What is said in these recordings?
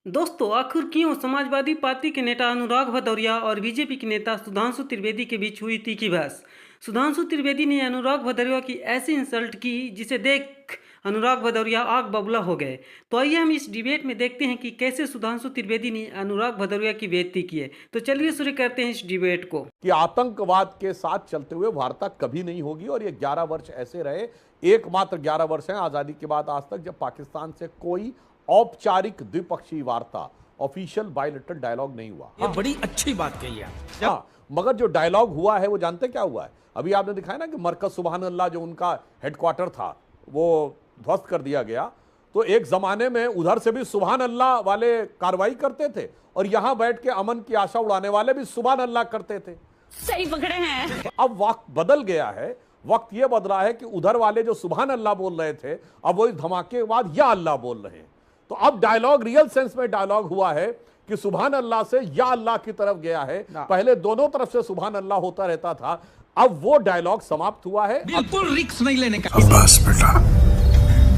दोस्तों, आखिर क्यों समाजवादी पार्टी के नेता अनुराग भदौरिया और बीजेपी के नेता सुधांशु त्रिवेदी के बीच हुई तीखी बहस। सुधांशु त्रिवेदी ने अनुराग भदौरिया की ऐसी इंसल्ट की जिसे देख अनुराग भदौरिया आग बबूला हो गए। तो आइए हम इस डिबेट में देखते हैं कि कैसे सुधांशु त्रिवेदी ने अनुराग भदौरिया की बेइज्जती की है। तो चलिए शुरू करते हैं इस डिबेट को। कि आतंकवाद के साथ चलते हुए वार्ता कभी नहीं होगी और ये 11 वर्ष ऐसे रहे। एकमात्र 11 वर्ष हैं आजादी के बाद आज तक जब पाकिस्तान से कोई औपचारिक द्विपक्षीय वार्ता, ऑफिशियल बायलैटरल डायलॉग नहीं हुआ। ये बड़ी अच्छी बात कही है। हाँ, मगर जो डायलॉग हुआ है वो जानते क्या हुआ है? अभी आपने दिखाया ना कि मरकज सुबहान अल्लाह जो उनका हेडक्वार्टर था वो ध्वस्त कर दिया गया। तो एक जमाने में उधर से भी सुबहान अल्लाह वाले कार्रवाई करते थे और यहां बैठ के अमन की आशा उड़ाने वाले भी सुबहान अल्लाह करते थे। सही पकड़े हैं। अब वक्त बदल गया है। वक्त ये बदला है कि उधर वाले जो सुबहान अल्लाह बोल रहे थे अब वो इस धमाके के बाद या अल्लाह बोल रहे हैं। तो अब डायलॉग रियल सेंस में डायलॉग हुआ है कि सुबहान अल्लाह से या अल्लाह की तरफ गया है। पहले दोनों तरफ से सुबहान अल्लाह होता रहता था, अब वो डायलॉग समाप्त हुआ है। बिल्कुल रिस्क नहीं लेने का। बस बेटा,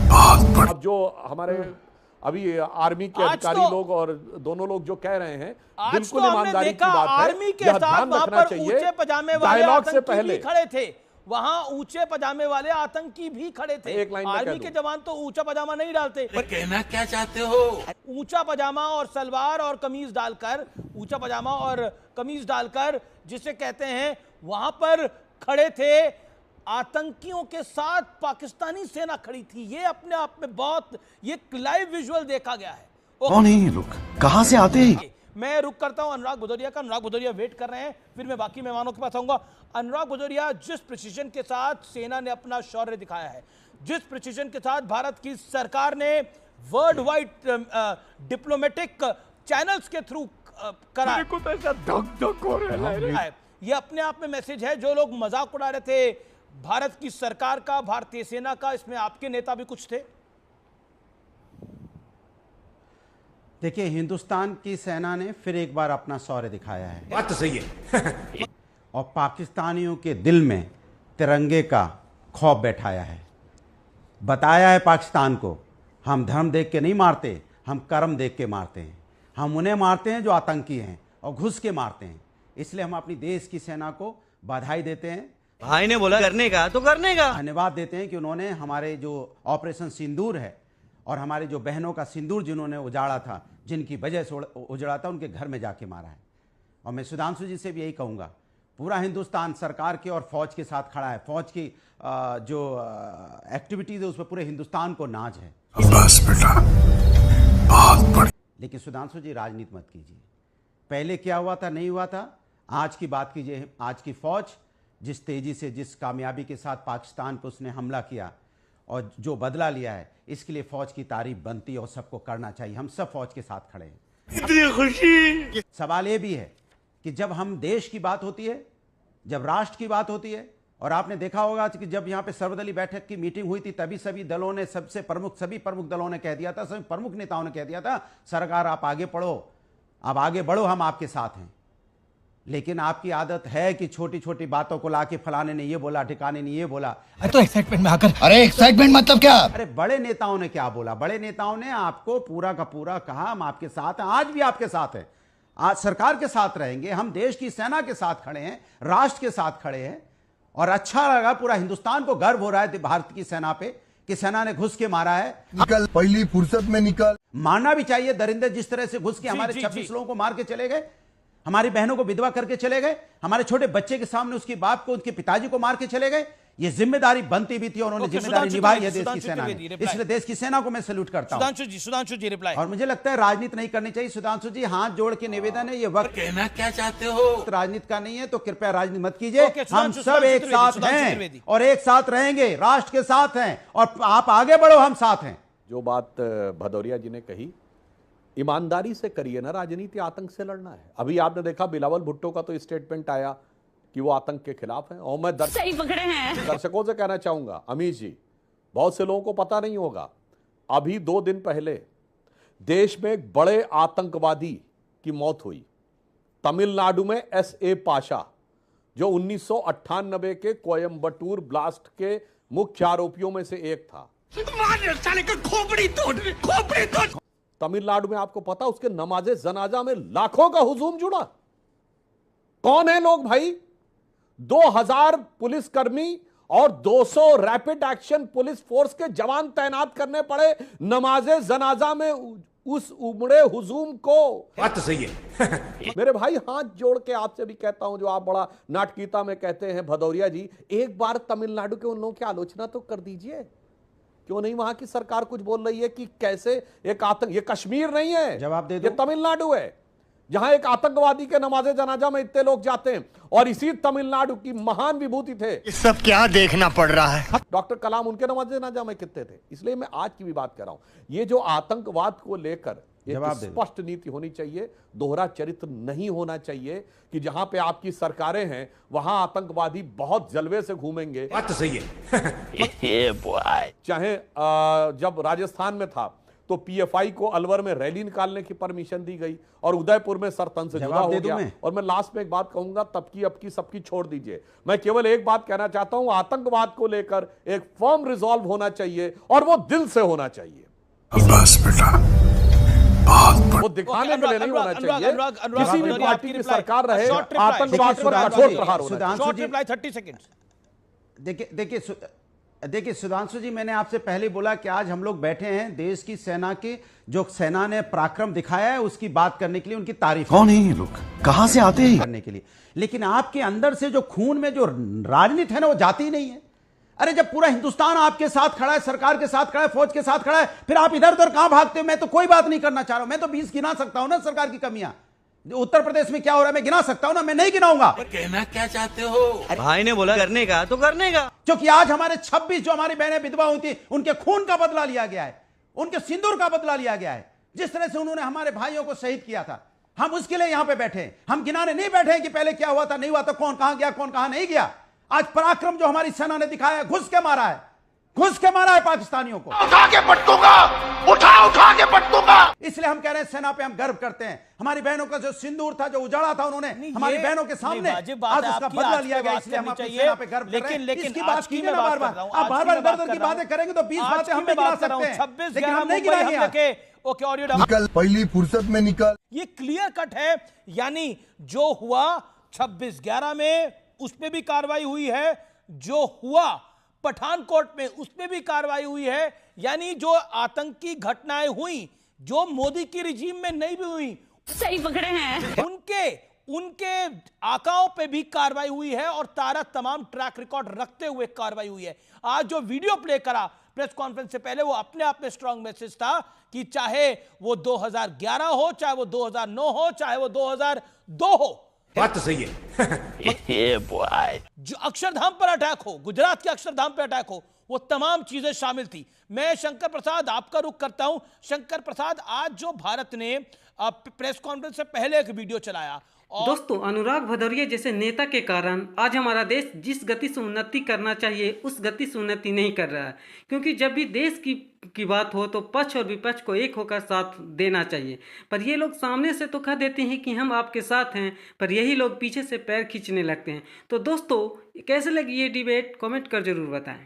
बहुत अब जो हमारे अभी आर्मी के अधिकारी लोग और दोनों लोग जो कह रहे हैं बिल्कुल ईमानदारी की बात है। आर्मी के साथ वहां पर ऊंचे पजामे वाले डायलॉग से आतंकी पहले भी खड़े थे। वहां ऊंचे पजामे वाले आतंकी भी खड़े थे। एक लाइन में आर्मी कह के दूं। जवान तो ऊंचा पजामा नहीं डालते। पर कहना क्या चाहते हो? ऊंचा पजामा और सलवार और कमीज डालकर, ऊंचा पजामा और कमीज डालकर जिसे कहते हैं, वहां पर खड़े थे। आतंकियों के साथ पाकिस्तानी सेना खड़ी थी। ये अपने आप में बहुत, ये लाइव विजुअल देखा गया है। कौन है ये लोग, कहां से आते हैं? मैं रुक करता हूं अनुराग भदौरिया का। अनुराग भदौरिया वेट कर रहे हैं, फिर मैं बाकी मेहमानों के पास आऊंगा। अनुराग भदौरिया, जिस प्रिसीजन के साथ सेना ने अपना शौर्य दिखाया है, जिस प्रिसीजन के साथ भारत की सरकार ने वर्ल्ड वाइड डिप्लोमेटिक चैनल्स के थ्रू करा, को तो ऐसा धक धक हो रहा है। ये अपने आप में मैसेज है। जो लोग मजाक उड़ा रहे थे भारत की सरकार का, भारतीय सेना का, इसमें आपके नेता भी कुछ थे। देखिए, हिंदुस्तान की सेना ने फिर एक बार अपना शौर्य दिखाया है। बात तो सही है। और पाकिस्तानियों के दिल में तिरंगे का खौफ बैठाया है। बताया है पाकिस्तान को, हम धर्म देख के नहीं मारते, हम कर्म देख के मारते हैं। हम उन्हें मारते हैं जो आतंकी हैं और घुस के मारते हैं। इसलिए हम अपनी देश की सेना को बधाई देते हैं। भाई ने बोला करने का तो करने का, धन्यवाद देते हैं कि उन्होंने हमारे जो ऑपरेशन सिंदूर है और हमारे जो बहनों का सिंदूर जिन्होंने उजाड़ा था, जिनकी वजह से उजड़ा था, उनके घर में जाके मारा है। और मैं सुधांशु जी से भी यही कहूँगा, पूरा हिंदुस्तान सरकार के और फौज के साथ खड़ा है। फौज की जो एक्टिविटीज है उस पर पूरे हिंदुस्तान को नाज है। बस बेटा, बहुत बड़ी। लेकिन सुधांशु जी, राजनीति मत कीजिए। पहले क्या हुआ था, नहीं हुआ था, आज की बात कीजिए। आज की फौज जिस तेजी से, जिस कामयाबी के साथ पाकिस्तान पर उसने हमला किया और जो बदला लिया है, इसके लिए फौज की तारीफ बनती है और सबको करना चाहिए। हम सब फौज के साथ खड़े हैं। इतनी खुशी। सवाल ये भी है कि जब हम देश की बात होती है, जब राष्ट्र की बात होती है, और आपने देखा होगा कि जब यहाँ पे सर्वदलीय बैठक की मीटिंग हुई थी, तभी सभी दलों ने, सभी प्रमुख दलों ने कह दिया था, सभी प्रमुख नेताओं ने कह दिया था, सरकार आप आगे बढ़ो, आप आगे बढ़ो, हम आपके साथ हैं। लेकिन आपकी आदत है कि छोटी छोटी बातों को लाके फलाने ने ये बोला, ठिकाने ने ये बोला। तो एक्साइटमेंट में आकर, अरे एक्साइटमेंट मतलब क्या? अरे बड़े नेताओं ने क्या बोला? बड़े नेताओं ने आपको पूरा का पूरा कहा हम आपके साथ हैं। आज भी आपके साथ हैं, आज सरकार के साथ रहेंगे। हम देश की सेना के साथ खड़े हैं, राष्ट्र के साथ खड़े हैं। और अच्छा लगा, पूरा हिंदुस्तान को गर्व हो रहा है भारत की सेना पे कि सेना ने घुस के मारा है। निकल, पहली फुर्सत में निकल। मारना भी चाहिए। दरिंदे जिस तरह से घुस के हमारे 26 लोगों को मार के चले गए, हमारी बहनों को विधवा करके चले गए, हमारे छोटे बच्चे के सामने उसके बाप को, उनके पिताजी को मार के चले गए। ये जिम्मेदारी बनती भी थी और उन्होंने जिम्मेदारी निभाई है देश की सेना ने। इसलिए देश की सेना को मैं सैल्यूट करता हूं। सुधांशु जी रिप्लाई। और मुझे लगता है राजनीति नहीं करनी चाहिए। सुधांशु जी, हाथ जोड़ के निवेदन है, ये वक्त कहना क्या चाहते हो? राजनीति का नहीं है, तो कृपया राजनीति मत कीजिए। हम सब एक साथ हैं और एक साथ रहेंगे, राष्ट्र के साथ हैं, और आप आगे बढ़ो, हम साथ हैं। जो बात भदौरिया जी ने कही, ईमानदारी से करिए ना राजनीति, आतंक से लड़ना है। अभी आपने देखा बिलावल भुट्टो का तो स्टेटमेंट आया कि वो आतंक के खिलाफ है। और मैं सही पकड़े हैं। दर्शकों से कहना चाहूंगा, अमीश जी, बहुत से लोगों को पता नहीं होगा, अभी 2 दिन पहले देश में एक बड़े आतंकवादी की मौत हुई। तमिलनाडु में S.A. पाशा, जो 1998 के कोयम्बटूर ब्लास्ट के मुख्य आरोपियों में से एक था। साले का खोपड़ी तोड़। तमिलनाडु में आपको पता उसके नमाजे जनाजा में लाखों का हुजूम जुड़ा। कौन है लोग भाई? 2000 पुलिसकर्मी और 200 रैपिड एक्शन पुलिस फोर्स के जवान तैनात करने पड़े नमाजे जनाजा में उस उमड़े हुजूम को। बात तो सही है। मेरे भाई हाथ जोड़ के आपसे भी कहता हूं, जो आप बड़ा नाटकीयता में कहते हैं भदौरिया जी, एक बार तमिलनाडु के उन लोगों की आलोचना तो कर दीजिए। क्यों नहीं? वहां की सरकार कुछ बोल रही है कि कैसे एक आतंक, ये कश्मीर नहीं है, जवाब दे ये दो। तमिलनाडु है, जहां एक आतंकवादी के नमाजे जनाजा में इतने लोग जाते हैं। और इसी तमिलनाडु की महान विभूति थे ये सब क्या देखना पड़ रहा है। डॉक्टर कलाम, उनके नमाजे जनाजा में कितने थे। इसलिए मैं आज की भी बात कर रहा हूं, ये जो आतंकवाद को लेकर एक जवाब दे दो। स्पष्ट नीति होनी चाहिए, दोहरा चरित्र नहीं होना चाहिए कि जहां पे आपकी सरकारें हैं वहां आतंकवादी बहुत जलवे से घूमेंगे। बात तो सही है। चाहे जब राजस्थान में था तो पीएफआई को अलवर में रैली निकालने की परमिशन दी गई और उदयपुर में सरतन से जुदा जवाब हो दे दूं गया। मैं? और मैं लास्ट में एक बात कहूंगा, तब की अब की सबकी छोड़ दीजिए। मैं केवल एक बात कहना चाहता हूं, आतंकवाद को लेकर एक फर्म रिजॉल्व होना चाहिए और वो दिल से होना चाहिए। बस बेटा, बहुत वो दिखाने में नहीं होना चाहिए। अनुराग, किसी भी अनुराग, पार्टी आपकी की reply, सरकार रहे, short reply, आतंकवाद पर कठोर प्रहार होना चाहिए। सुधांशु शॉर्ट जी, रिप्लाई 30 सेकंड्स। देखिए सुधांशु जी, मैंने आपसे पहले बोला कि आज हम लोग बैठे हैं देश की सेना के, जो सेना ने पराक्रम दिखाया है उसकी बात करने के लिए, उनकी तारीफ कौन है ये लोग, कहां से आते हैं? करने के लिए। लेकिन आपके अंदर से जो खून में जो राजनीति है ना, वो जाती ही नहीं है। अरे जब पूरा हिंदुस्तान आपके साथ खड़ा है, सरकार के साथ खड़ा है, फौज के साथ खड़ा है, फिर आप इधर उधर कहां भागते हो? मैं तो कोई बात नहीं करना चाह रहा हूं, मैं तो 20 गिना सकता हूं ना सरकार की कमियां। उत्तर प्रदेश में क्या हो रहा है मैं गिना सकता हूं ना, मैं नहीं गिनाऊंगा। कहना क्या चाहते हो? भाई ने बोला करने का तो करने का। क्योंकि आज हमारे 26 जो हमारी बहनें विधवा हुई थी, उनके खून का बदला लिया गया है, उनके सिंदूर का बदला लिया गया है। जिस तरह से उन्होंने हमारे भाइयों को शहीद किया था, हम उसके लिए यहां पे बैठे हैं। हम गिनाने नहीं बैठे हैं कि पहले क्या हुआ था, नहीं हुआ था, कौन कहां गया, कौन कहां नहीं गया। आज पराक्रम जो हमारी सेना ने दिखाया है, घुस के मारा है, घुस के मारा है पाकिस्तानियों को। उठा के पटकूंगा, उठा के पटकूंगा। इसलिए हम कह रहे हैं सेना पे हम गर्व करते हैं। हमारी बहनों का जो सिंदूर था, जो उजाड़ा था, उन्होंने हमारी बहनों के सामने आज उसका बदला लिया गया। इसलिए हम अपनी सेना पे गर्व कर रहे हैं। इसकी बात कीजिए ना बार बार। आप बार बार इधर उधर की बातें करेंगे तो 20 बातें हम भी गिना सकते हैं, लेकिन हम नहीं गिनाएंगे। ओके, ऑडियो निकल, पहली फुर्सत में निकल। ये क्लियर कट है, यानी जो हुआ 26/11 में उसमें भी कार्रवाई हुई है, जो हुआ पठानकोट में उसमें भी कार्रवाई हुई है। यानी जो आतंकी घटनाएं हुई, जो मोदी की रिजीम में नहीं भी हुई, सही पकड़े हैं। उनके आकाओं पे भी कार्रवाई हुई है और तारा तमाम ट्रैक रिकॉर्ड रखते हुए कार्रवाई हुई है। आज जो वीडियो प्ले करा प्रेस कॉन्फ्रेंस से पहले, वो अपने आप में स्ट्रांग मैसेज था कि चाहे वो 2011 हो, चाहे वो 2009 हो, चाहे वो 2002 हो। बात तो सही है। जो अक्षरधाम पर अटैक हो, गुजरात के अक्षरधाम पर अटैक हो, वो तमाम चीजें शामिल थी। मैं शंकर प्रसाद आपका रुख करता हूं। शंकर प्रसाद, आज जो भारत ने प्रेस कॉन्फ्रेंस से पहले एक वीडियो चलाया, दोस्तों, अनुराग भदौरिया जैसे नेता के कारण आज हमारा देश जिस गति से उन्नति करना चाहिए उस गति से उन्नति नहीं कर रहा है। क्योंकि जब भी देश की बात हो तो पक्ष और विपक्ष को एक होकर साथ देना चाहिए, पर ये लोग सामने से तो कह देते हैं कि हम आपके साथ हैं, पर यही लोग पीछे से पैर खींचने लगते हैं। तो दोस्तों, कैसे लगी ये डिबेट, कमेंट कर जरूर बताएं।